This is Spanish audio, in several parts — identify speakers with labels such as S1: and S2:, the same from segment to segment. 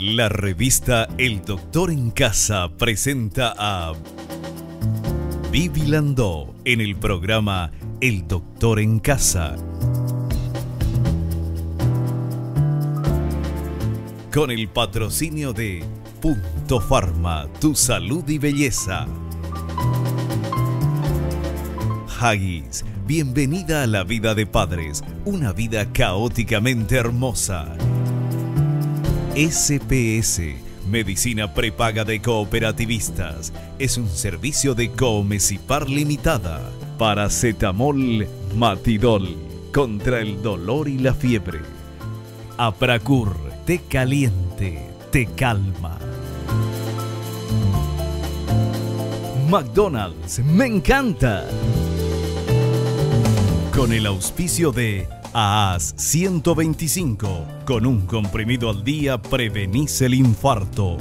S1: La revista El Doctor en Casa presenta a Vivi Landó en el programa El Doctor en Casa. Con el patrocinio de Punto Pharma, tu salud y belleza. Haggis, bienvenida a la vida de padres, una vida caóticamente hermosa. SPS, medicina prepaga de cooperativistas, es un servicio de Coomecipar Limitada. Paracetamol Matidol, contra el dolor y la fiebre. Apracur, te caliente, te calma. McDonald's, me encanta. Con el auspicio de AAS 125, con un comprimido al día prevenís el infarto.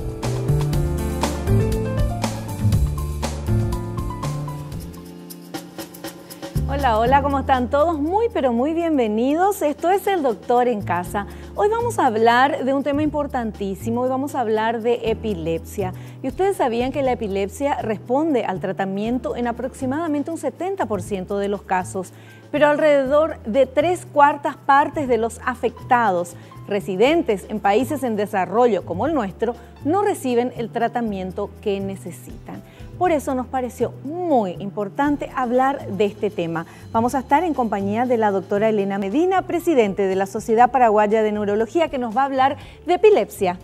S2: Hola, hola, ¿cómo están todos? Muy, pero muy bienvenidos. Esto es El Doctor en Casa. Hoy vamos a hablar de un tema importantísimo. Hoy vamos a hablar de epilepsia. Y ustedes sabían que la epilepsia responde al tratamiento en aproximadamente un 70% de los casos, pero alrededor de 3/4 partes de los afectados residentes en países en desarrollo como el nuestro no reciben el tratamiento que necesitan. Por eso nos pareció muy importante hablar de este tema. Vamos a estar en compañía de la doctora Elena Medina, presidente de la Sociedad Paraguaya de Neurología, que nos va a hablar de epilepsia.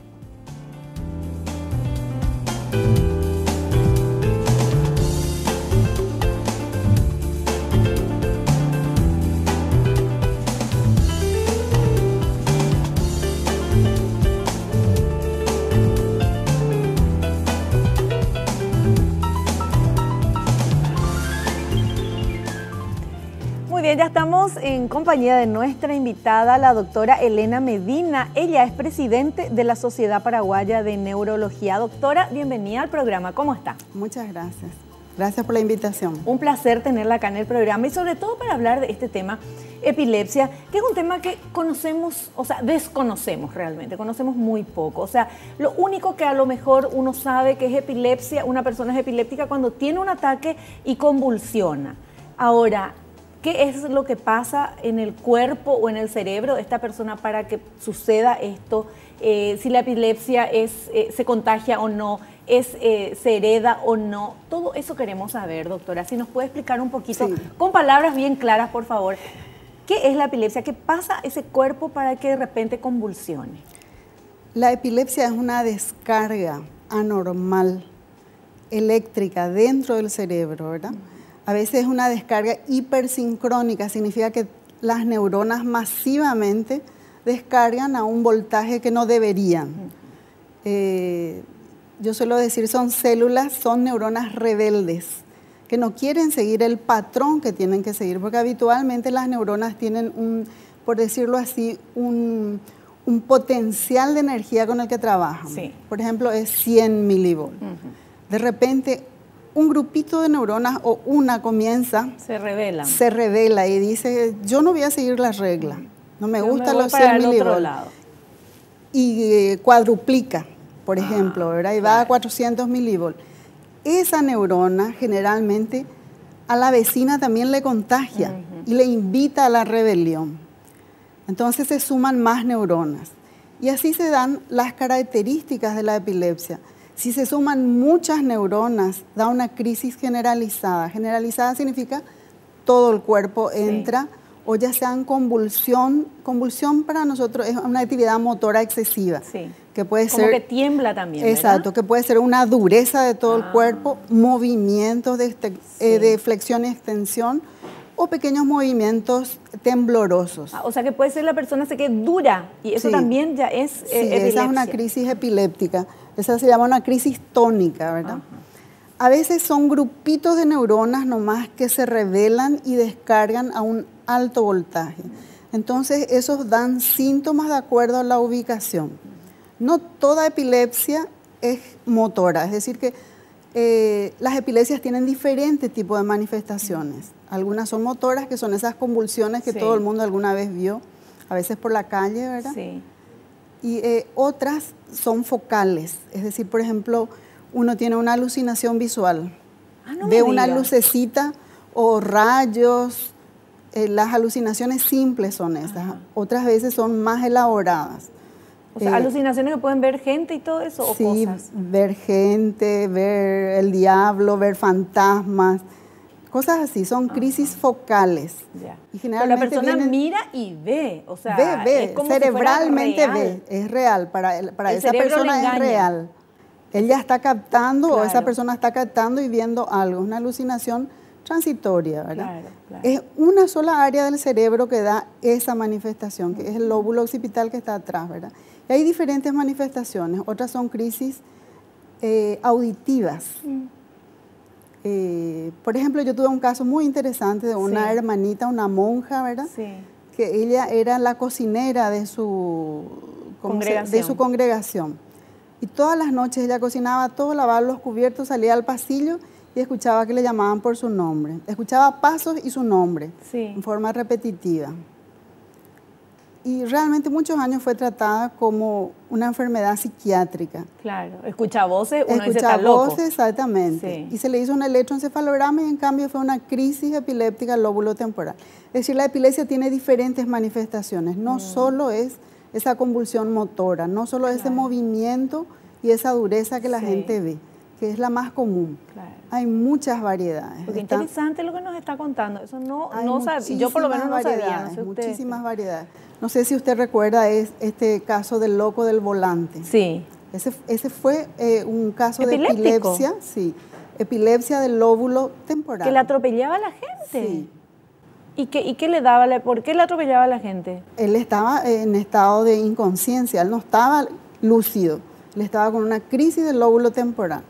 S2: Ya estamos en compañía de nuestra invitada, la doctora Elena Medina. Ella es presidente de la Sociedad Paraguaya de Neurología. Doctora, bienvenida al programa. ¿Cómo está?
S3: Muchas gracias. Gracias por la invitación.
S2: Un placer tenerla acá en el programa y sobre todo para hablar de este tema, epilepsia, que es un tema que conocemos, o sea, desconocemos realmente, conocemos muy poco. O sea, lo único que a lo mejor uno sabe que es epilepsia, una persona es epiléptica cuando tiene un ataque y convulsiona. Ahora, ¿qué es lo que pasa en el cuerpo o en el cerebro de esta persona para que suceda esto? Si la epilepsia se contagia o no, se hereda o no. Todo eso queremos saber, doctora. Si nos puede explicar un poquito, sí, con palabras bien claras, por favor. ¿Qué es la epilepsia? ¿Qué pasa ese cuerpo para que de repente convulsione?
S3: La epilepsia es una descarga anormal eléctrica dentro del cerebro, ¿verdad? A veces es una descarga hipersincrónica, significa que las neuronas masivamente descargan a un voltaje que no deberían. Yo suelo decir, son neuronas rebeldes, que no quieren seguir el patrón que tienen que seguir, porque habitualmente las neuronas tienen por decirlo así, un potencial de energía con el que trabajan. Sí. Por ejemplo, es 100 milivolts. De repente, un grupito de neuronas o una comienza, se revela y dice, yo no voy a seguir las reglas, no me gustan los 100 milivolts. Y cuadruplica, por ejemplo, ¿verdad? Y va a 400 milivolts. Esa neurona generalmente a la vecina también le contagia y le invita a la rebelión. Entonces se suman más neuronas. Y así se dan las características de la epilepsia. Si se suman muchas neuronas, da una crisis generalizada. Generalizada significa todo el cuerpo entra, sí, o ya sea en convulsión. Convulsión para nosotros es una actividad motora excesiva. Sí. Que puede ser,
S2: que tiembla también,
S3: exacto,
S2: ¿verdad?
S3: Que puede ser una dureza de todo el cuerpo, movimientos de flexión y extensión, o pequeños movimientos temblorosos.
S2: O sea que puede ser la persona que dura y eso, sí, también ya es epilepsia.
S3: Esa es una crisis epiléptica. Esa se llama una crisis tónica, ¿verdad? A veces son grupitos de neuronas nomás que se revelan y descargan a un alto voltaje. Entonces, esos dan síntomas de acuerdo a la ubicación. No toda epilepsia es motora, es decir que las epilepsias tienen diferentes tipos de manifestaciones. Algunas son motoras, que son esas convulsiones que, sí, todo el mundo alguna vez vio, a veces por la calle, ¿verdad? Sí. Y otras son focales, es decir, por ejemplo, uno tiene una alucinación visual, ve una lucecita o rayos, las alucinaciones simples son esas, otras veces son más elaboradas.
S2: O sea, alucinaciones que pueden ver gente y todo eso,
S3: sí,
S2: o cosas.
S3: Ver gente, ver el diablo, ver fantasmas, cosas así, son crisis focales.
S2: Ya.
S3: Y generalmente
S2: pero la persona mira y ve, o sea,
S3: ve,
S2: es como
S3: cerebralmente
S2: si fuera real.
S3: ve, es real, para esa persona es real. Ella está captando,
S2: claro.
S3: O esa persona está captando y viendo algo, es una alucinación transitoria, ¿verdad?
S2: Claro, claro.
S3: Es una sola área del cerebro que da esa manifestación, que es el lóbulo occipital que está atrás, ¿verdad? Y hay diferentes manifestaciones, otras son crisis auditivas. Por ejemplo, yo tuve un caso muy interesante de una hermanita, una monja, ¿verdad?
S2: Sí.
S3: Que ella era la cocinera de su congregación. Y todas las noches ella cocinaba todo, lavaba los cubiertos, salía al pasillo y escuchaba que le llamaban por su nombre. Escuchaba pasos y su nombre, en forma repetitiva. Y realmente muchos años fue tratada como una enfermedad psiquiátrica.
S2: Claro, escucha voces, uno dice
S3: escucha
S2: está loco.
S3: Voces, exactamente. Sí. Y se le hizo un electroencefalograma y en cambio fue una crisis epiléptica lóbulo temporal. Es decir, la epilepsia tiene diferentes manifestaciones, no solo es esa convulsión motora, no solo ese movimiento y esa dureza que la gente ve, que es la más común. Claro. Hay muchas variedades.
S2: Porque interesante lo que nos está contando. Eso no sabía. Yo por lo menos no sabía. No sé
S3: muchísimas variedades. No sé si usted recuerda este caso del loco del volante.
S2: Sí.
S3: Ese fue un caso de epilepsia. Sí. Epilepsia del lóbulo temporal.
S2: Que le atropellaba a la gente.
S3: Sí.
S2: ¿Y qué le daba? ¿Por qué le atropellaba a la gente?
S3: Él estaba en estado de inconsciencia, él no estaba lúcido, él estaba con una crisis del lóbulo temporal.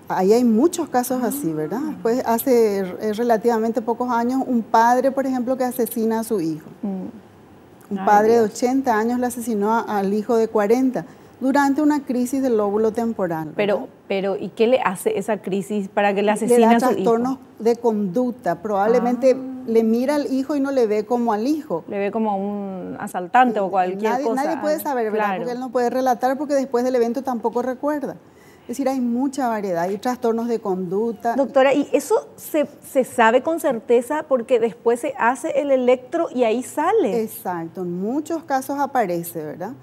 S3: Ahí hay muchos casos así, ¿verdad? Después, hace relativamente pocos años, un padre, por ejemplo, que asesina a su hijo. Un padre de 80 años le asesinó al hijo de 40 durante una crisis del lóbulo temporal.
S2: Pero ¿y qué le hace esa crisis para que le asesine a su hijo?
S3: Le da trastornos de conducta, probablemente le mira al hijo y no le ve como al hijo.
S2: Le ve como un asaltante o cualquier cosa.
S3: Nadie puede saber, ¿verdad? Porque él no puede relatar porque después del evento tampoco recuerda. Es decir, hay mucha variedad, hay trastornos de conducta.
S2: Doctora, ¿y eso se sabe con certeza porque después se hace el electro y ahí sale?
S3: Exacto, en muchos casos aparece, ¿verdad?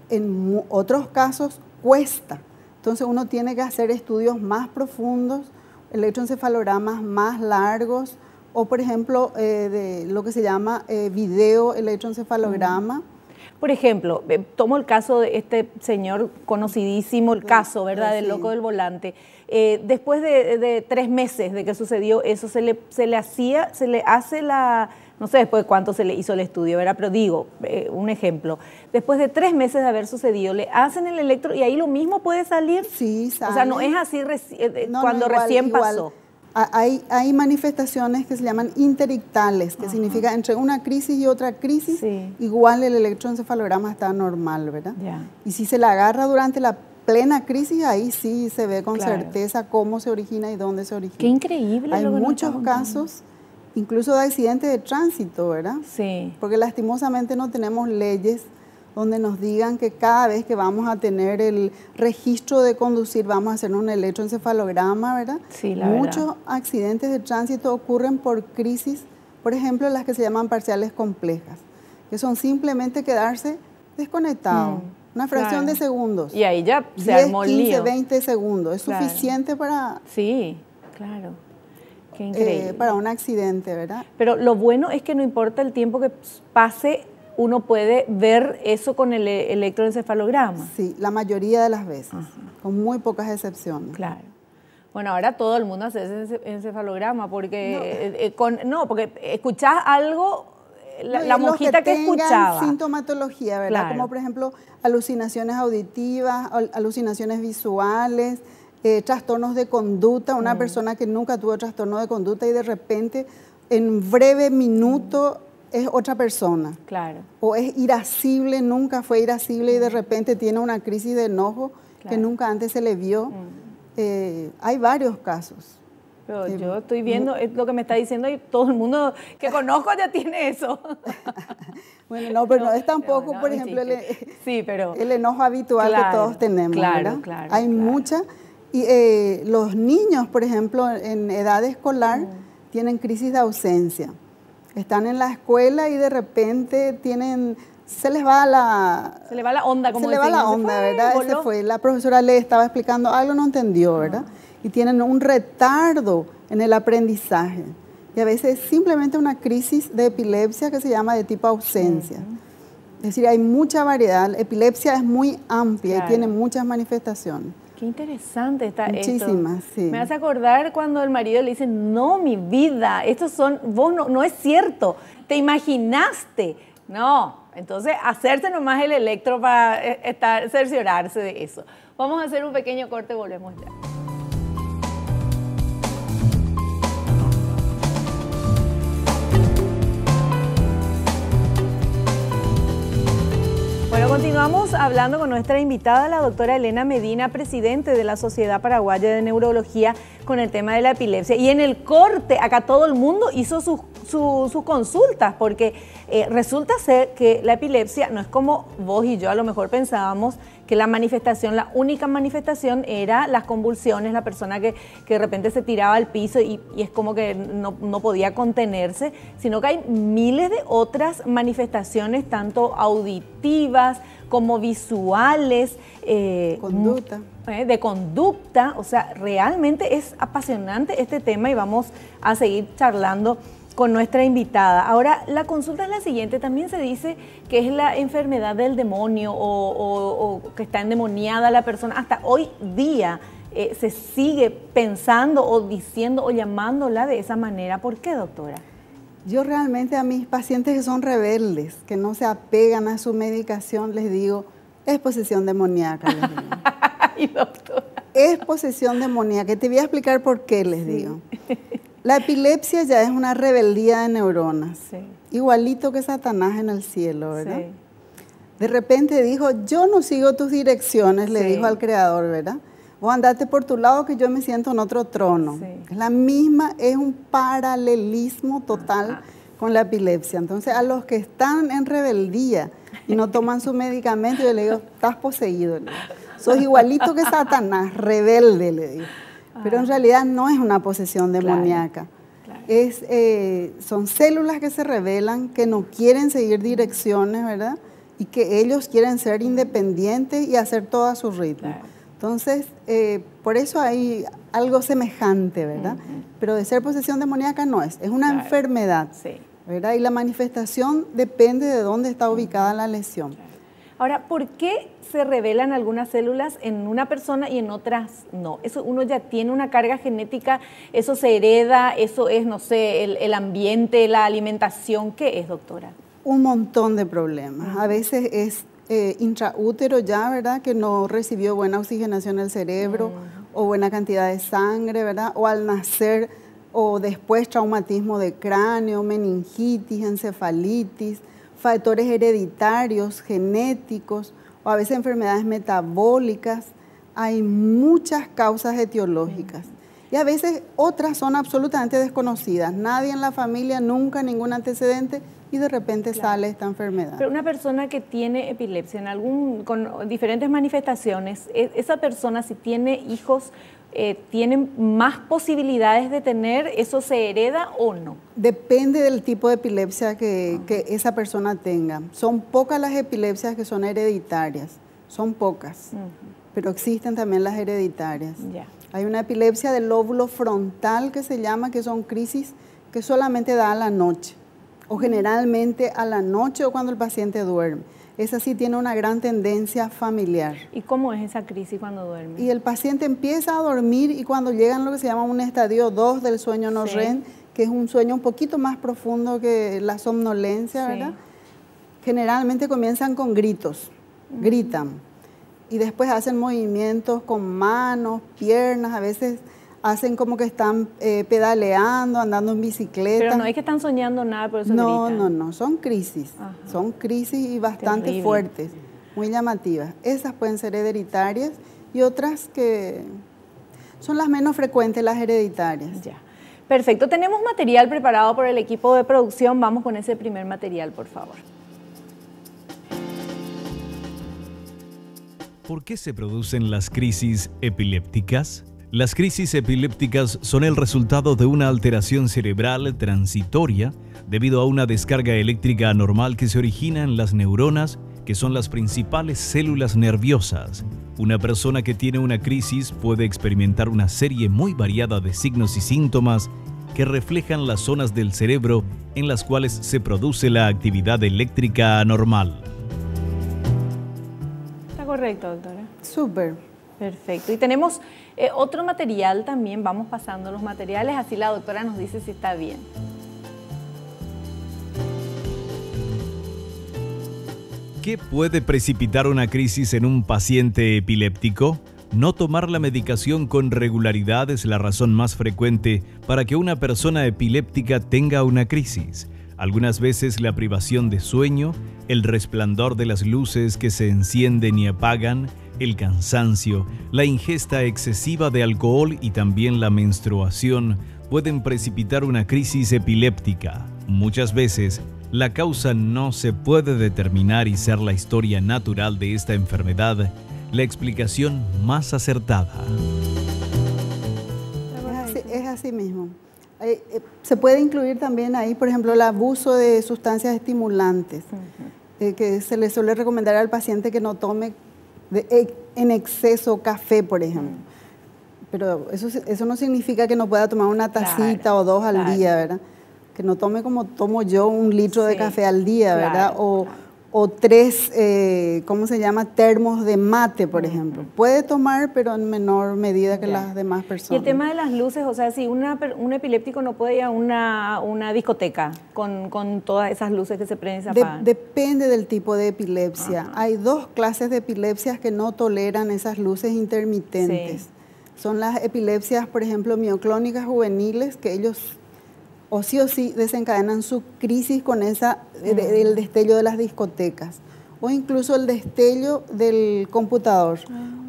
S3: En otros casos cuesta. Entonces uno tiene que hacer estudios más profundos, electroencefalogramas más largos, o por ejemplo, de lo que se llama video electroencefalograma.
S2: Por ejemplo, tomo el caso de este señor conocidísimo, el caso, ¿verdad?, del loco del volante. Después de 3 meses de que sucedió eso, se le hace la, no sé después de cuánto se le hizo el estudio, ¿verdad? Pero digo, un ejemplo, después de 3 meses de haber sucedido, le hacen el electro y ahí lo mismo puede salir.
S3: Sí, sale.
S2: O sea, no es así cuando recién pasó.
S3: Hay manifestaciones que se llaman interictales, que significa entre una crisis y otra crisis, igual el electroencefalograma está normal, ¿verdad? Y si se la agarra durante la plena crisis, ahí sí se ve con certeza cómo se origina y dónde se origina.
S2: Qué increíble.
S3: Hay muchos casos, incluso de accidentes de tránsito, ¿verdad?
S2: Sí.
S3: Porque lastimosamente no tenemos leyes donde nos digan que cada vez que vamos a tener el registro de conducir vamos a hacer un electroencefalograma, ¿verdad?
S2: Sí, la
S3: Muchos
S2: verdad.
S3: accidentes de tránsito ocurren por crisis, por ejemplo, las que se llaman parciales complejas, que son simplemente quedarse desconectados, una fracción de segundos.
S2: Y ahí ya se
S3: 10,
S2: armó el
S3: 15,
S2: lío.
S3: 20 segundos, es suficiente para...
S2: Sí, claro. Qué increíble.
S3: Para un accidente, ¿verdad?
S2: Pero lo bueno es que no importa el tiempo que pase, uno puede ver eso con el electroencefalograma.
S3: Sí, la mayoría de las veces, con muy pocas excepciones.
S2: Claro. Bueno, ahora todo el mundo hace ese encefalograma porque, porque escuchás algo, la monjita que escuchaba.
S3: Sintomatología, ¿verdad? Claro. Como por ejemplo alucinaciones auditivas, alucinaciones visuales, trastornos de conducta, una persona que nunca tuvo trastorno de conducta y de repente en breve minuto es otra persona.
S2: Claro.
S3: O es irascible, nunca fue irascible y de repente tiene una crisis de enojo que nunca antes se le vio. Hay varios casos.
S2: Pero yo estoy viendo lo que me está diciendo y todo el mundo que conozco ya tiene eso.
S3: Bueno, no, pero no es tampoco, por ejemplo, el enojo habitual que todos tenemos, ¿verdad? Hay mucha. Y los niños, por ejemplo, en edad escolar, tienen crisis de ausencia. Están en la escuela y de repente se les va la
S2: onda, como
S3: se le va la onda, ¿verdad? Se fue. La profesora le estaba explicando algo, no entendió, ¿verdad? Y tienen un retardo en el aprendizaje. Y a veces es simplemente una crisis de epilepsia que se llama de tipo ausencia. Es decir, hay mucha variedad. La epilepsia es muy amplia y tiene muchas manifestaciones.
S2: Qué interesante está esto.
S3: Muchísimas, sí.
S2: Me hace acordar cuando el marido le dice, no, mi vida, vos no es cierto, te imaginaste. No, entonces hacerse nomás el electro para cerciorarse de eso. Vamos a hacer un pequeño corte, volvemos ya. Bueno, continuamos hablando con nuestra invitada, la doctora Elena Medina, presidente de la Sociedad Paraguaya de Neurología, con el tema de la epilepsia. Y en el corte, acá todo el mundo hizo sus consultas, porque resulta ser que la epilepsia no es como vos y yo a lo mejor pensábamos, que la única manifestación era las convulsiones, la persona que de repente se tiraba al piso y es como que no podía contenerse, sino que hay miles de otras manifestaciones, tanto auditivas como visuales, de conducta. O sea, realmente es apasionante este tema y vamos a seguir charlando con nuestra invitada. Ahora, la consulta es la siguiente. También se dice que es la enfermedad del demonio o que está endemoniada la persona. Hasta hoy día se sigue pensando o diciendo o llamándola de esa manera. ¿Por qué, doctora?
S3: Yo realmente a mis pacientes que son rebeldes, que no se apegan a su medicación, les digo, es posesión demoníaca. Les digo.
S2: Ay, doctora.
S3: Es posesión demoníaca. Te voy a explicar por qué, les digo. La epilepsia ya es una rebeldía de neuronas, igualito que Satanás en el cielo, ¿verdad? Sí. De repente dijo, yo no sigo tus direcciones, le dijo al creador, ¿verdad? Vos andate por tu lado que yo me siento en otro trono. Es la misma, es un paralelismo total con la epilepsia. Entonces, a los que están en rebeldía y no toman su medicamento, yo le digo, estás poseído, le digo. Sos igualito que Satanás, rebelde, le digo. Pero en realidad no es una posesión demoníaca. Son células que se rebelan, que no quieren seguir direcciones, ¿verdad? Y que ellos quieren ser independientes y hacer todo a su ritmo. Entonces, por eso hay algo semejante, ¿verdad? Pero de ser posesión demoníaca no es una enfermedad, ¿verdad? Y la manifestación depende de dónde está ubicada la lesión.
S2: Ahora, ¿por qué se revelan algunas células en una persona y en otras no? Eso uno ya tiene una carga genética, eso se hereda, eso es, no sé, el ambiente, la alimentación. ¿Qué es, doctora?
S3: Un montón de problemas. A veces es intraútero ya, ¿verdad? Que no recibió buena oxigenación el cerebro o buena cantidad de sangre, ¿verdad? O al nacer o después traumatismo de cráneo, meningitis, encefalitis, factores hereditarios, genéticos, o a veces enfermedades metabólicas. Hay muchas causas etiológicas. Y a veces otras son absolutamente desconocidas. Nadie en la familia, nunca, ningún antecedente, y de repente sale esta enfermedad.
S2: Pero una persona que tiene epilepsia con diferentes manifestaciones, esa persona, si tiene hijos, ¿tienen más posibilidades de tener? ¿Eso se hereda o no?
S3: Depende del tipo de epilepsia que esa persona tenga. Son pocas las epilepsias que son hereditarias, son pocas, pero existen también las hereditarias. Hay una epilepsia del lóbulo frontal que se llama, que son crisis que solamente da a la noche, o generalmente a la noche o cuando el paciente duerme. Esa sí tiene una gran tendencia familiar.
S2: ¿Y cómo es esa crisis cuando duerme?
S3: Y el paciente empieza a dormir y cuando llegan lo que se llama un estadio 2 del sueño no REM, que es un sueño un poquito más profundo que la somnolencia, ¿verdad? Generalmente comienzan con gritos, gritan. Y después hacen movimientos con manos, piernas, a veces hacen como que están pedaleando, andando en bicicleta.
S2: Pero no es que están soñando nada, por eso gritan.
S3: No, son crisis. Son crisis y bastante fuertes, muy llamativas. Esas pueden ser hereditarias y otras que Son las menos frecuentes, las hereditarias.
S2: Ya. Perfecto. Tenemos material preparado por el equipo de producción. Vamos con ese primer material, por favor.
S1: ¿Por qué se producen las crisis epilépticas? Las crisis epilépticas son el resultado de una alteración cerebral transitoria debido a una descarga eléctrica anormal que se origina en las neuronas, que son las principales células nerviosas. Una persona que tiene una crisis puede experimentar una serie muy variada de signos y síntomas que reflejan las zonas del cerebro en las cuales se produce la actividad eléctrica anormal.
S2: ¿Está correcto, doctora?
S3: Súper.
S2: Perfecto. Y tenemos otro material también. Vamos pasando los materiales, así la doctora nos dice si está bien.
S1: ¿Qué puede precipitar una crisis en un paciente epiléptico? No tomar la medicación con regularidad es la razón más frecuente para que una persona epiléptica tenga una crisis. Algunas veces la privación de sueño, el resplandor de las luces que se encienden y apagan, el cansancio, la ingesta excesiva de alcohol y también la menstruación pueden precipitar una crisis epiléptica. Muchas veces, la causa no se puede determinar y ser la historia natural de esta enfermedad la explicación más acertada.
S3: Es así mismo. Se puede incluir también ahí, por ejemplo, el abuso de sustancias estimulantes, que se le suele recomendar al paciente que no tome en exceso café, por ejemplo. Pero eso no significa que no pueda tomar una tacita o dos al día, ¿verdad? Que no tome como tomo yo 1 litro de café al día, ¿verdad? O 3, ¿cómo se llama? Termos de mate, por ejemplo. Puede tomar, pero en menor medida que las demás personas.
S2: Y el tema de las luces, o sea, si un epiléptico no puede ir a una discoteca con todas esas luces que se prenden y se apagan.
S3: Depende del tipo de epilepsia. Hay 2 clases de epilepsias que no toleran esas luces intermitentes. Sí. Son las epilepsias, por ejemplo, mioclónicas juveniles, que ellos o sí desencadenan su crisis con el destello de las discotecas, o incluso el destello del computador,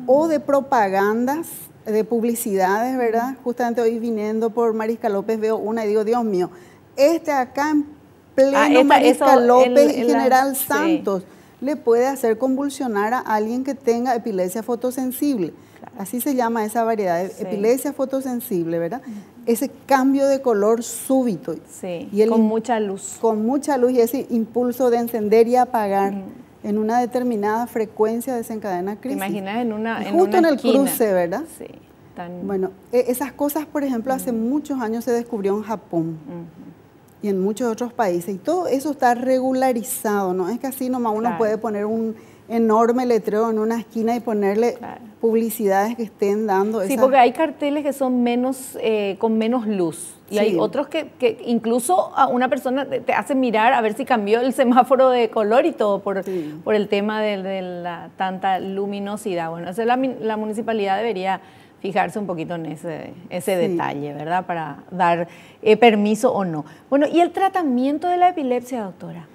S3: o de propagandas, de publicidades, ¿verdad? Justamente hoy viniendo por Mariscal López veo una y digo, Dios mío, acá en pleno Mariscal López y General Santos le puede hacer convulsionar a alguien que tenga epilepsia fotosensible. Así se llama esa variedad, epilepsia fotosensible, ¿verdad? Ese cambio de color súbito.
S2: Sí, y con mucha luz.
S3: Con mucha luz y ese impulso de encender y apagar en una determinada frecuencia desencadena crisis.
S2: ¿Te imaginas
S3: justo en el
S2: esquina?
S3: Cruce, ¿verdad?
S2: Sí.
S3: Bueno, esas cosas, por ejemplo, hace muchos años se descubrió en Japón y en muchos otros países. Y todo eso está regularizado, ¿no? Es que así nomás uno puede poner un enorme letrero en una esquina y ponerle publicidades que estén dando.
S2: Sí, porque hay carteles que son con menos luz y hay otros que incluso a una persona te hacen mirar a ver si cambió el semáforo de color y todo por el tema de la tanta luminosidad. Bueno, la municipalidad debería fijarse un poquito en ese detalle, ¿verdad? Para dar permiso o no. Bueno, ¿y el tratamiento de la epilepsia, doctora?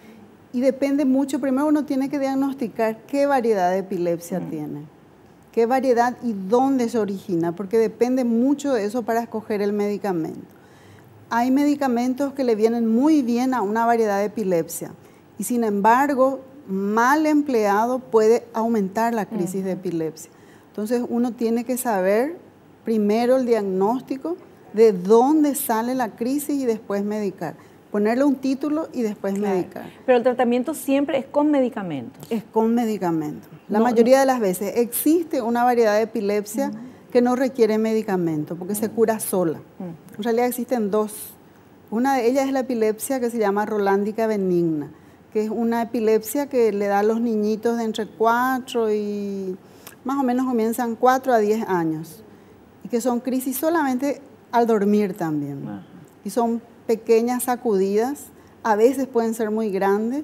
S3: Y depende mucho, primero uno tiene que diagnosticar qué variedad de epilepsia tiene, qué variedad y dónde se origina, porque depende mucho de eso para escoger el medicamento. Hay medicamentos que le vienen muy bien a una variedad de epilepsia y sin embargo, mal empleado puede aumentar la crisis de epilepsia. Entonces uno tiene que saber primero el diagnóstico de dónde sale la crisis y después medicar. Ponerle un título y después medicar.
S2: Pero el tratamiento siempre es con medicamentos.
S3: Es con medicamentos. La mayoría de las veces existe una variedad de epilepsia que no requiere medicamento porque se cura sola. En realidad existen 2. Una de ellas es la epilepsia que se llama rolándica benigna, que es una epilepsia que le da a los niñitos de entre 4 y más o menos comienzan 4 a 10 años y que son crisis solamente al dormir también. Y son pequeñas sacudidas, a veces pueden ser muy grandes,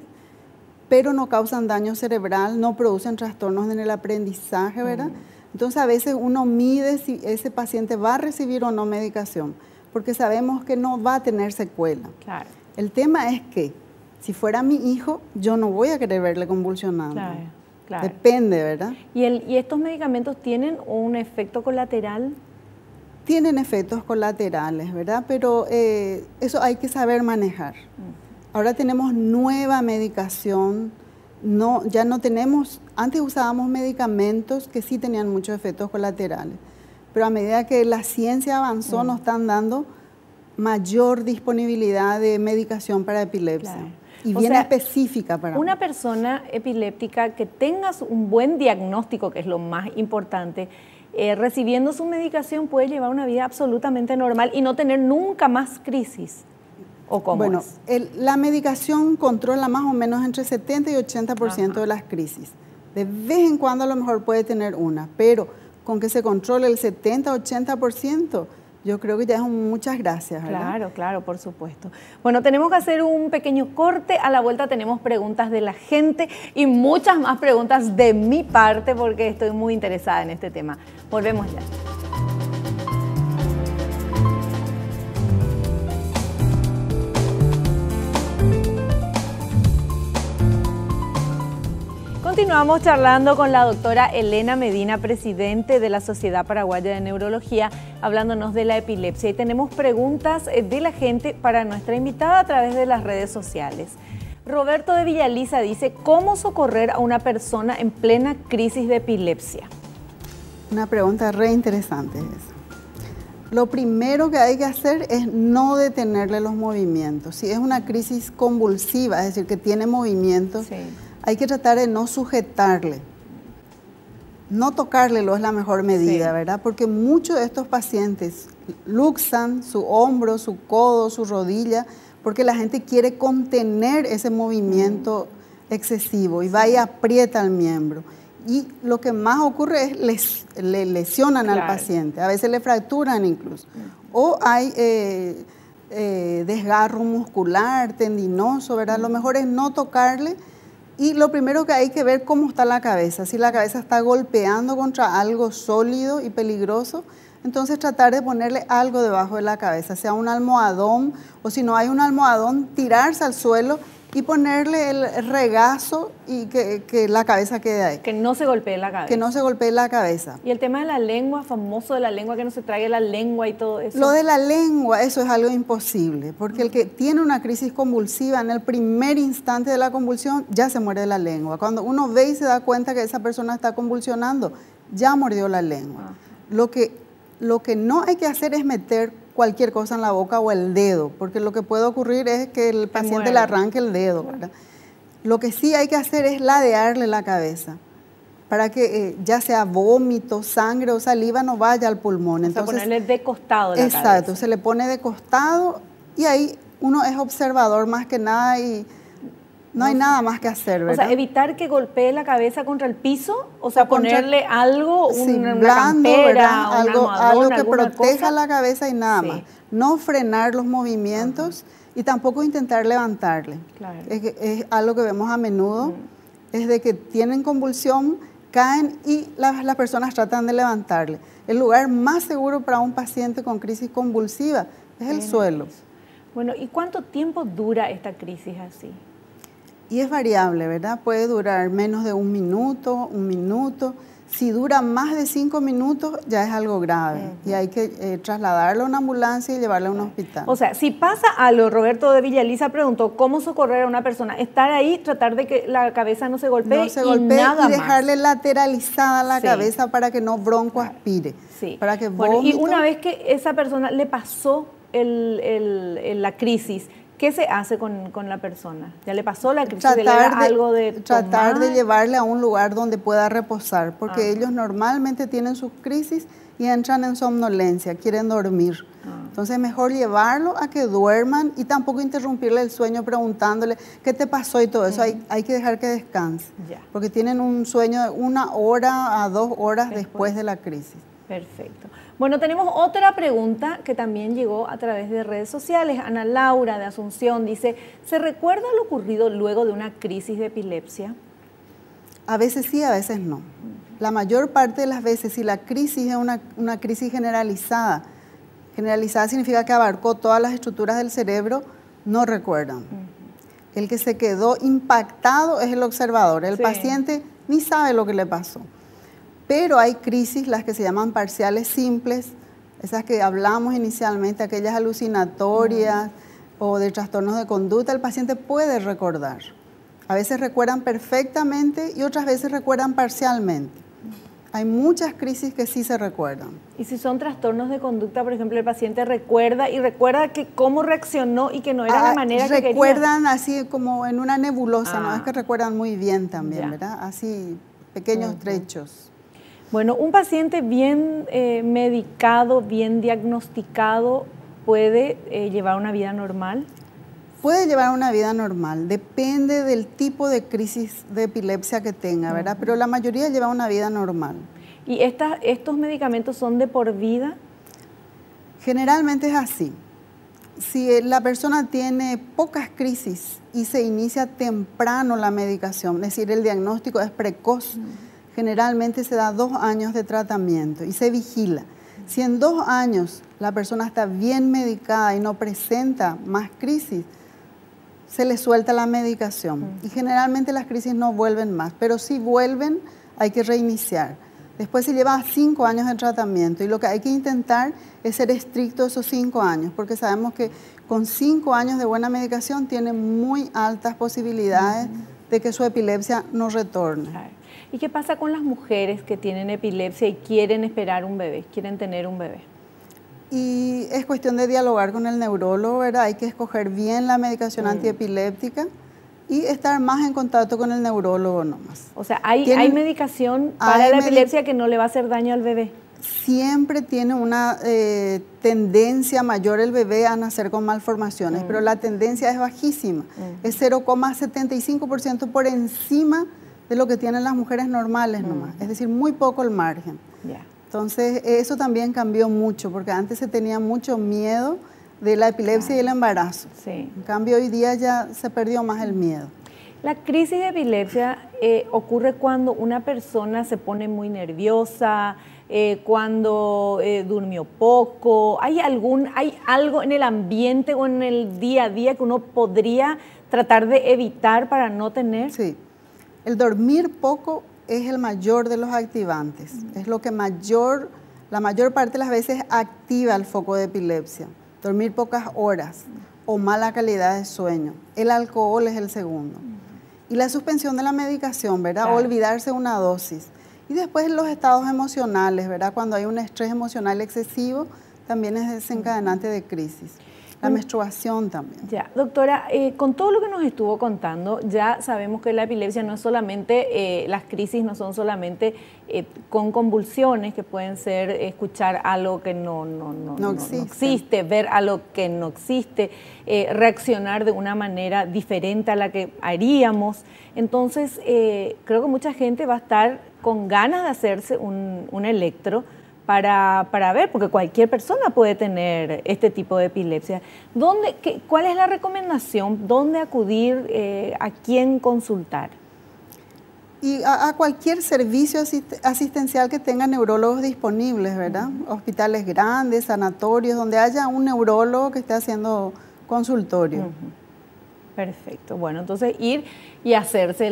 S3: pero no causan daño cerebral, no producen trastornos en el aprendizaje, ¿verdad? Entonces a veces uno mide si ese paciente va a recibir o no medicación, porque sabemos que no va a tener secuela.
S2: Claro.
S3: El tema es que si fuera mi hijo, yo no voy a querer verle convulsionando.
S2: Claro.
S3: Depende, ¿verdad?
S2: ¿Y estos medicamentos tienen un efecto colateral?
S3: tienen efectos colaterales, ¿verdad? Pero eso hay que saber manejar. Ahora tenemos nueva medicación, ya no tenemos, antes usábamos medicamentos que sí tenían muchos efectos colaterales, pero a medida que la ciencia avanzó nos están dando mayor disponibilidad de medicación para epilepsia.
S2: Claro.
S3: Y bien específica para
S2: una persona epiléptica que tenga un buen diagnóstico, que es lo más importante, recibiendo su medicación puede llevar una vida absolutamente normal y no tener nunca más crisis. ¿O cómo
S3: bueno,
S2: es?
S3: La medicación controla más o menos entre 70 y 80% de las crisis. De vez en cuando a lo mejor puede tener una, pero con que se controle el 70-80%, yo creo que ya es muchas gracias, ¿verdad?
S2: Claro, claro, por supuesto. Bueno, tenemos que hacer un pequeño corte. A la vuelta tenemos preguntas de la gente y muchas más preguntas de mi parte porque estoy muy interesada en este tema. Volvemos ya. Continuamos charlando con la doctora Elena Medina, presidente de la Sociedad Paraguaya de Neurología, hablándonos de la epilepsia. Y tenemos preguntas de la gente para nuestra invitada a través de las redes sociales. Roberto de Villaliza dice, ¿cómo socorrer a una persona en plena crisis de epilepsia?
S3: Una pregunta re interesante esa. Lo primero que hay que hacer es no detenerle los movimientos. Si es una crisis convulsiva, es decir, que tiene movimientos, sí, hay que tratar de no sujetarle. No tocarle es la mejor medida, sí, ¿verdad? Porque muchos de estos pacientes luxan su hombro, su codo, su rodilla, porque la gente quiere contener ese movimiento excesivo y va y aprieta el miembro. Y lo que más ocurre es le lesionan al paciente, a veces le fracturan incluso. O hay desgarro muscular, tendinoso, ¿verdad? Lo mejor es no tocarle. Y lo primero que hay que ver cómo está la cabeza. Si la cabeza está golpeando contra algo sólido y peligroso, entonces tratar de ponerle algo debajo de la cabeza, sea un almohadón, o si no hay un almohadón, tirarse al suelo y ponerle el regazo y que la cabeza quede ahí.
S2: Que no se golpee la cabeza.
S3: Que no se golpee la cabeza.
S2: Y el tema de la lengua, famoso de la lengua, que no se trague la lengua y todo eso.
S3: Lo de la lengua, eso es algo imposible, porque el que tiene una crisis convulsiva, en el primer instante de la convulsión, ya se muerde la lengua. Cuando uno ve y se da cuenta que esa persona está convulsionando, ya mordió la lengua. Lo que no hay que hacer es meter cualquier cosa en la boca o el dedo, porque lo que puede ocurrir es que el paciente le arranque el dedo, ¿verdad? Lo que sí hay que hacer es ladearle la cabeza, para que ya sea vómito, sangre o saliva no vaya al pulmón.
S2: Entonces, ponerle de costado la cabeza.
S3: Exacto, se le pone de costado y ahí uno es observador más que nada y no hay nada más que hacer, ¿verdad?
S2: O sea, evitar que golpee la cabeza contra el piso, o sea, ponerle algo, una
S3: blando,
S2: campera,
S3: algo que proteja la cabeza y nada más. No frenar los movimientos y tampoco intentar levantarle. Claro. Es algo que vemos a menudo, es de que tienen convulsión, caen y las personas tratan de levantarle. El lugar más seguro para un paciente con crisis convulsiva es el suelo.
S2: Bueno, ¿y cuánto tiempo dura esta crisis así?
S3: Y es variable, ¿verdad? Puede durar menos de un minuto. Si dura más de 5 minutos, ya es algo grave. Y hay que trasladarlo a una ambulancia y llevarlo a un hospital.
S2: O sea, si pasa algo, Roberto de Villaliza preguntó, ¿cómo socorrer a una persona? Estar ahí, tratar de que la cabeza no se golpee, y nada
S3: y dejarle lateralizada la cabeza para que no broncoaspire.
S2: Sí.
S3: Para que
S2: y una vez que esa persona le pasó la crisis, ¿qué se hace con la persona? ¿Ya le pasó la crisis?
S3: Tratar de llevarle a un lugar donde pueda reposar, porque ellos normalmente tienen sus crisis y entran en somnolencia, quieren dormir. Entonces es mejor llevarlo a que duerman y tampoco interrumpirle el sueño preguntándole qué te pasó y todo eso. Hay que dejar que descanse, porque tienen un sueño de 1 hora a 2 horas después de la crisis.
S2: Perfecto. Bueno, tenemos otra pregunta que también llegó a través de redes sociales. Ana Laura de Asunción dice, ¿se recuerda lo ocurrido luego de una crisis de epilepsia?
S3: A veces sí, a veces no. La mayor parte de las veces, si la crisis es una crisis generalizada significa que abarcó todas las estructuras del cerebro, no recuerdan. El que se quedó impactado es el observador. El paciente ni sabe lo que le pasó. Pero hay crisis, las que se llaman parciales simples, esas que hablamos inicialmente, aquellas alucinatorias o de trastornos de conducta, el paciente puede recordar. A veces recuerdan perfectamente y otras veces recuerdan parcialmente. Hay muchas crisis que sí se recuerdan.
S2: Y si son trastornos de conducta, por ejemplo, el paciente recuerda que cómo reaccionó y que no era la manera que quería.
S3: Recuerdan así como en una nebulosa, no es que recuerdan muy bien también, ¿verdad? Así, pequeños trechos.
S2: Bueno, un paciente bien medicado, bien diagnosticado, ¿puede llevar una vida normal?
S3: Puede llevar una vida normal, depende del tipo de crisis de epilepsia que tenga, ¿verdad? Pero la mayoría lleva una vida normal.
S2: ¿Y estos medicamentos son de por vida?
S3: Generalmente es así. Si la persona tiene pocas crisis y se inicia temprano la medicación, es decir, el diagnóstico es precoz, generalmente se da 2 años de tratamiento y se vigila. Si en 2 años la persona está bien medicada y no presenta más crisis, se le suelta la medicación. Y generalmente las crisis no vuelven más, pero si vuelven hay que reiniciar. Después se lleva 5 años de tratamiento y lo que hay que intentar es ser estricto esos 5 años, porque sabemos que con 5 años de buena medicación tiene muy altas posibilidades de que su epilepsia no retorne.
S2: ¿Y qué pasa con las mujeres que tienen epilepsia y quieren esperar un bebé, quieren tener un bebé?
S3: Y es cuestión de dialogar con el neurólogo, ¿verdad? Hay que escoger bien la medicación antiepiléptica y estar más en contacto con el neurólogo nomás.
S2: O sea, ¿hay medicación para la epilepsia que no le va a hacer daño al bebé?
S3: Siempre tiene una tendencia mayor el bebé a nacer con malformaciones, pero la tendencia es bajísima. Es 0,75% por encima de lo que tienen las mujeres normales nomás. Es decir, muy poco el margen. Entonces, eso también cambió mucho, porque antes se tenía mucho miedo de la epilepsia y el embarazo. En cambio, hoy día ya se perdió más el miedo.
S2: La crisis de epilepsia ocurre cuando una persona se pone muy nerviosa, cuando durmió poco. ¿Hay algo en el ambiente o en el día a día que uno podría tratar de evitar para no tener?
S3: Sí, el dormir poco es el mayor de los activantes. Es lo que la mayor parte de las veces activa el foco de epilepsia. Dormir pocas horas o mala calidad de sueño. El alcohol es el segundo. Y la suspensión de la medicación, ¿verdad? Claro. Olvidarse una dosis. Y después los estados emocionales, ¿verdad? Cuando hay un estrés emocional excesivo, también es desencadenante de crisis. La menstruación también.
S2: Ya, doctora, con todo lo que nos estuvo contando, ya sabemos que la epilepsia no es solamente, las crisis no son solamente con convulsiones, que pueden ser escuchar algo que no existe, ver algo que no existe, reaccionar de una manera diferente a la que haríamos. Entonces, creo que mucha gente va a estar con ganas de hacerse un electro, para ver, porque cualquier persona puede tener este tipo de epilepsia. ¿Cuál es la recomendación? ¿Dónde acudir? ¿A quién consultar?
S3: Y a cualquier servicio asistencial que tenga neurólogos disponibles, ¿verdad? Hospitales grandes, sanatorios, donde haya un neurólogo que esté haciendo consultorio.
S2: Perfecto. Bueno, entonces ir y hacerse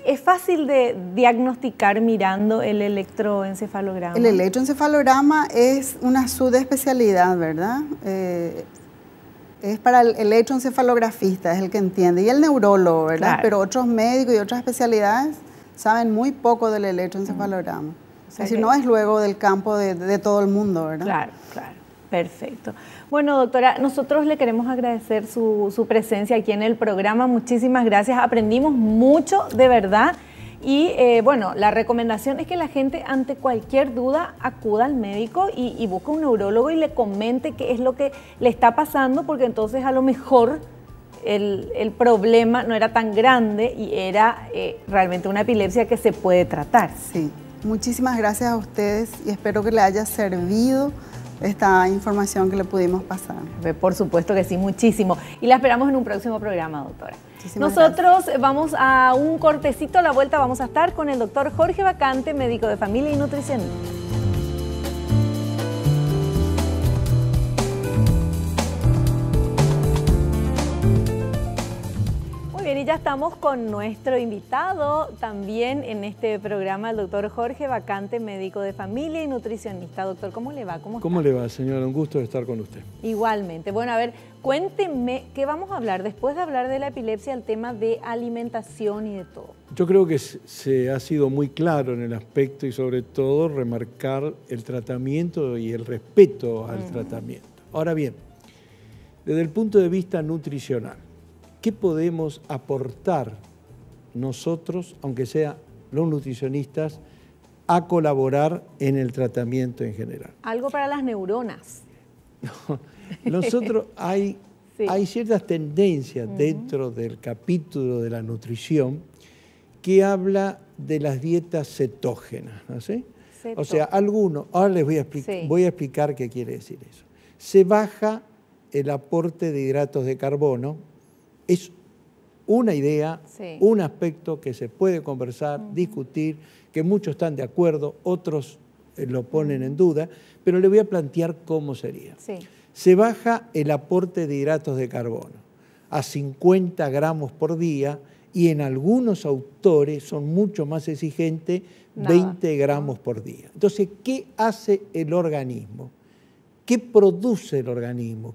S2: ¿es fácil de diagnosticar mirando el electroencefalograma?
S3: El electroencefalograma es una subespecialidad, ¿verdad? Es para el electroencefalografista, es el que entiende, y el neurólogo, ¿verdad? Claro. Pero otros médicos y otras especialidades saben muy poco del electroencefalograma. Es decir, no es luego del campo de todo el mundo, ¿verdad?
S2: Claro, claro. Perfecto. Bueno, doctora, nosotros le queremos agradecer su presencia aquí en el programa. Muchísimas gracias. Aprendimos mucho, de verdad. Y bueno, la recomendación es que la gente ante cualquier duda acuda al médico y busque un neurólogo y le comente qué es lo que le está pasando, porque entonces a lo mejor el problema no era tan grande y era realmente una epilepsia que se puede tratar.
S3: Sí, muchísimas gracias a ustedes y espero que le haya servido esta información que le pudimos pasar.
S2: Por supuesto que sí, muchísimo. Y la esperamos en un próximo programa, doctora. Nosotros vamos a un cortecito, a la vuelta vamos a estar con el doctor Jorge Bacante, médico de familia y nutricionista. Muy bien, y ya estamos con nuestro invitado también en este programa, el doctor Jorge Bacante, médico de familia y nutricionista. Doctor, ¿cómo le va?
S4: ¿Cómo le va, señora? Un gusto estar con usted.
S2: Igualmente. Bueno, a ver, cuénteme, ¿qué vamos a hablar? Después de hablar de la epilepsia, el tema de alimentación y de todo.
S4: Yo creo que se ha sido muy claro en el aspecto y sobre todo remarcar el tratamiento y el respeto al tratamiento. Ahora bien, desde el punto de vista nutricional, ¿qué podemos aportar nosotros, aunque sea los nutricionistas, a colaborar en el tratamiento en general?
S2: Algo para las neuronas.
S4: Nosotros hay ciertas tendencias dentro del capítulo de la nutrición que habla de las dietas cetógenas, ¿no? ¿Sí? O sea, algunos, ahora les voy a explicar qué quiere decir eso. Se baja el aporte de hidratos de carbono. Es una idea, un aspecto que se puede conversar, discutir, que muchos están de acuerdo, otros lo ponen en duda, pero le voy a plantear cómo sería. Se baja el aporte de hidratos de carbono a 50 gramos por día y en algunos autores son mucho más exigentes, 20 gramos por día. Entonces, ¿qué hace el organismo? ¿Qué produce el organismo?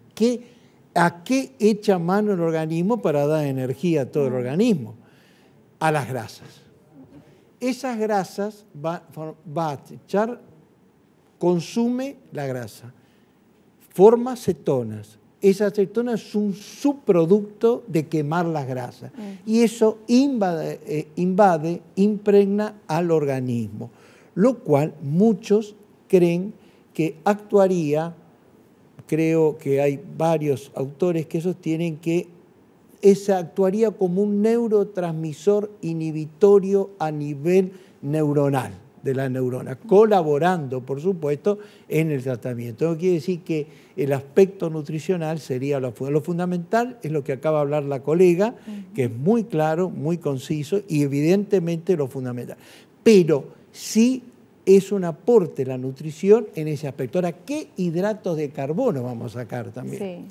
S4: ¿A qué echa mano el organismo para dar energía a todo el organismo? A las grasas. Esas grasas va a echar, consume la grasa, forma cetonas. Esas cetonas es un subproducto de quemar las grasas. Y eso impregna al organismo, lo cual muchos creen que actuaría. Creo que hay varios autores que sostienen que esa actuaría como un neurotransmisor inhibitorio a nivel neuronal de la neurona, colaborando, por supuesto, en el tratamiento. Eso quiere decir que el aspecto nutricional sería lo fundamental, es lo que acaba de hablar la colega, que es muy claro, muy conciso y evidentemente lo fundamental. Pero sí es un aporte la nutrición en ese aspecto. Ahora, ¿qué hidratos de carbono vamos a sacar también?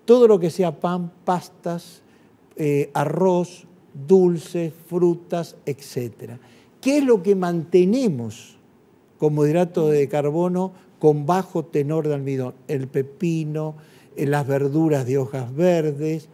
S4: Todo lo que sea pan, pastas, arroz, dulces, frutas, etc. ¿Qué es lo que mantenemos como hidrato de carbono con bajo tenor de almidón? El pepino, las verduras de hojas verdes,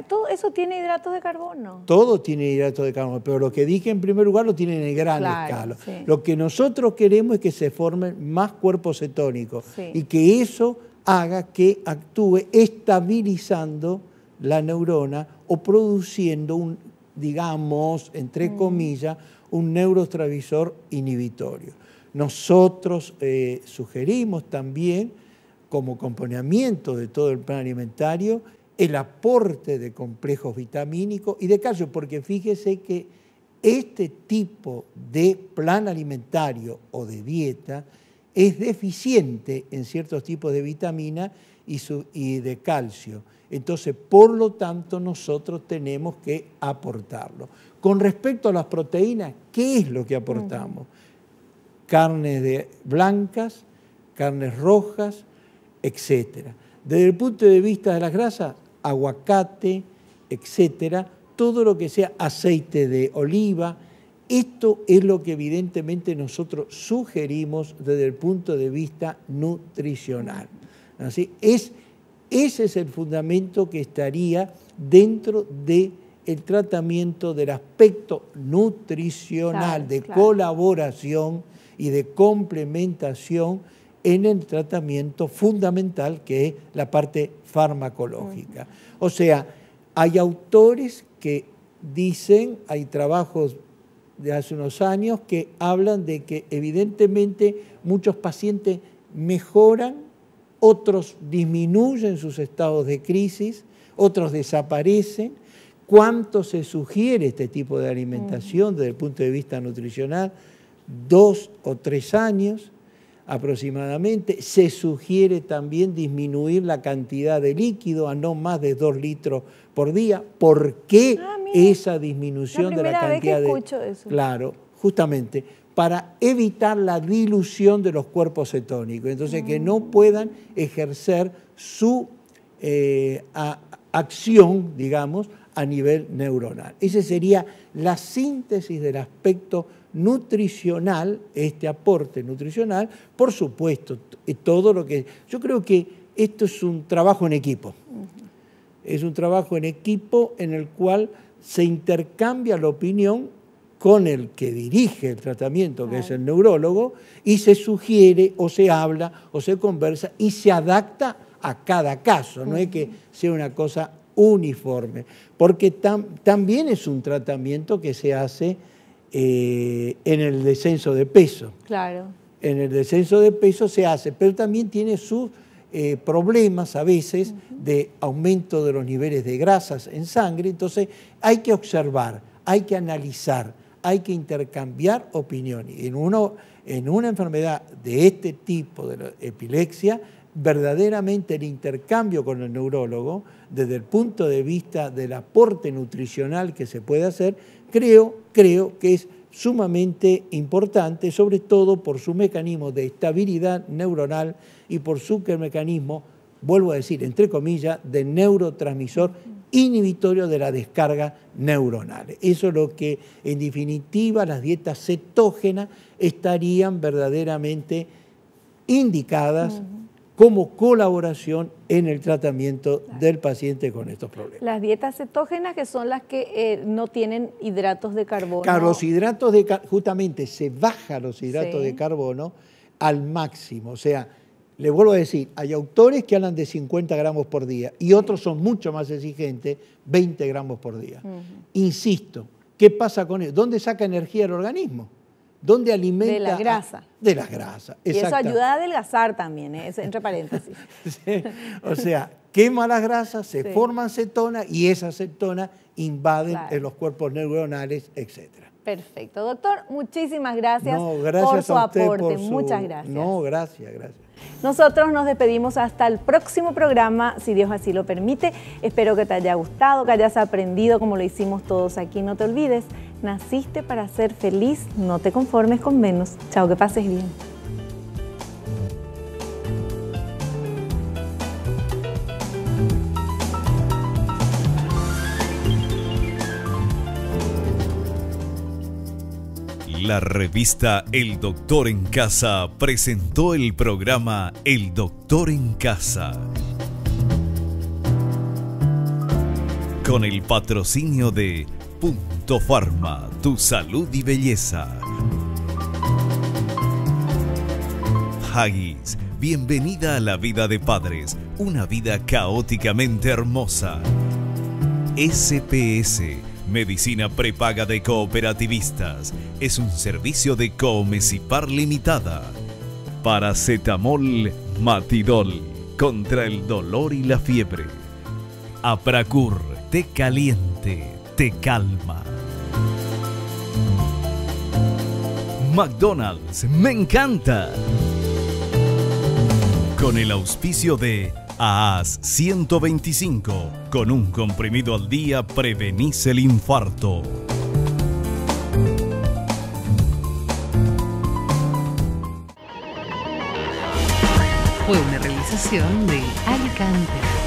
S2: ¿todo eso tiene hidratos de carbono?
S4: Todo tiene hidratos de carbono, pero lo que dije en primer lugar lo tienen en gran escala. Lo que nosotros queremos es que se formen más cuerpos cetónicos y que eso haga que actúe estabilizando la neurona o produciendo digamos, entre comillas, un neurotransmisor inhibitorio. Nosotros sugerimos también, como acompañamiento de todo el plan alimentario, el aporte de complejos vitamínicos y de calcio, porque fíjese que este tipo de plan alimentario o de dieta es deficiente en ciertos tipos de vitaminas y de calcio. Entonces, por lo tanto, nosotros tenemos que aportarlo. Con respecto a las proteínas, ¿qué es lo que aportamos? Carnes blancas, carnes rojas, etc. Desde el punto de vista de las grasas, aguacate, etcétera, todo lo que sea aceite de oliva, esto es lo que evidentemente nosotros sugerimos desde el punto de vista nutricional. Así ese es el fundamento que estaría dentro del tratamiento del aspecto nutricional, de colaboración y de complementación en el tratamiento fundamental que es la parte farmacológica. O sea, hay autores que dicen, hay trabajos de hace unos años que hablan de que evidentemente muchos pacientes mejoran, otros disminuyen sus estados de crisis, otros desaparecen. ¿Cuánto se sugiere este tipo de alimentación desde el punto de vista nutricional? 2 o 3 años aproximadamente. Se sugiere también disminuir la cantidad de líquido a no más de 2 litros por día. ¿Por qué esa disminución de la cantidad de...?
S2: Escucho eso.
S4: Claro, justamente para evitar la dilución de los cuerpos cetónicos, entonces que no puedan ejercer su acción, digamos, a nivel neuronal. Esa sería la síntesis del aspecto nutricional, este aporte nutricional, por supuesto, todo lo que... Yo creo que esto es un trabajo en equipo. Es un trabajo en equipo en el cual se intercambia la opinión con el que dirige el tratamiento, que es el neurólogo, y se sugiere o se habla o se conversa y se adapta a cada caso, no es que sea una cosa uniforme, porque también es un tratamiento que se hace en el descenso de peso.
S2: Claro.
S4: En el descenso de peso se hace, pero también tiene sus problemas a veces de aumento de los niveles de grasas en sangre, entonces hay que observar, hay que analizar, hay que intercambiar opiniones. En una enfermedad de este tipo, de la epilepsia, verdaderamente el intercambio con el neurólogo, desde el punto de vista del aporte nutricional que se puede hacer, creo que es sumamente importante, sobre todo por su mecanismo de estabilidad neuronal y por su mecanismo, vuelvo a decir, entre comillas, de neurotransmisor inhibitorio de la descarga neuronal. Eso es lo que, en definitiva, las dietas cetógenas estarían verdaderamente indicadas como colaboración en el tratamiento del paciente con estos problemas.
S2: Las dietas cetógenas, que son las que no tienen hidratos de carbono.
S4: Claro, los hidratos de carbono, justamente se baja los hidratos de carbono al máximo. O sea, le vuelvo a decir, hay autores que hablan de 50 gramos por día y otros son mucho más exigentes, 20 gramos por día. Insisto, ¿qué pasa con eso? ¿Dónde saca energía el organismo? ¿Dónde alimenta?
S2: De la grasa.
S4: De la grasa,
S2: y eso ayuda a adelgazar también, entre paréntesis.
S4: Sí, o sea, quema las grasas, se forman cetonas y esas cetonas invaden en los cuerpos neuronales, etc.
S2: Perfecto. Doctor, muchísimas gracias,
S4: gracias
S2: por su
S4: a usted,
S2: aporte. Muchas gracias.
S4: Gracias.
S2: Nosotros nos despedimos hasta el próximo programa, si Dios así lo permite. Espero que te haya gustado, que hayas aprendido como lo hicimos todos aquí. No te olvides, naciste para ser feliz, no te conformes con menos. Chao, que pases bien.
S1: La revista El Doctor en Casa presentó el programa El Doctor en Casa, con el patrocinio de Punto Pharma, tu salud y belleza. Haggis, bienvenida a la vida de padres, una vida caóticamente hermosa. SPS, medicina prepaga de cooperativistas, es un servicio de Coomesipar Limitada. Paracetamol Matidol, contra el dolor y la fiebre. Apracur, té caliente, te calma. McDonald's, me encanta. Con el auspicio de AAS 125, con un comprimido al día prevenís el infarto.
S5: Fue una realización de Alicante.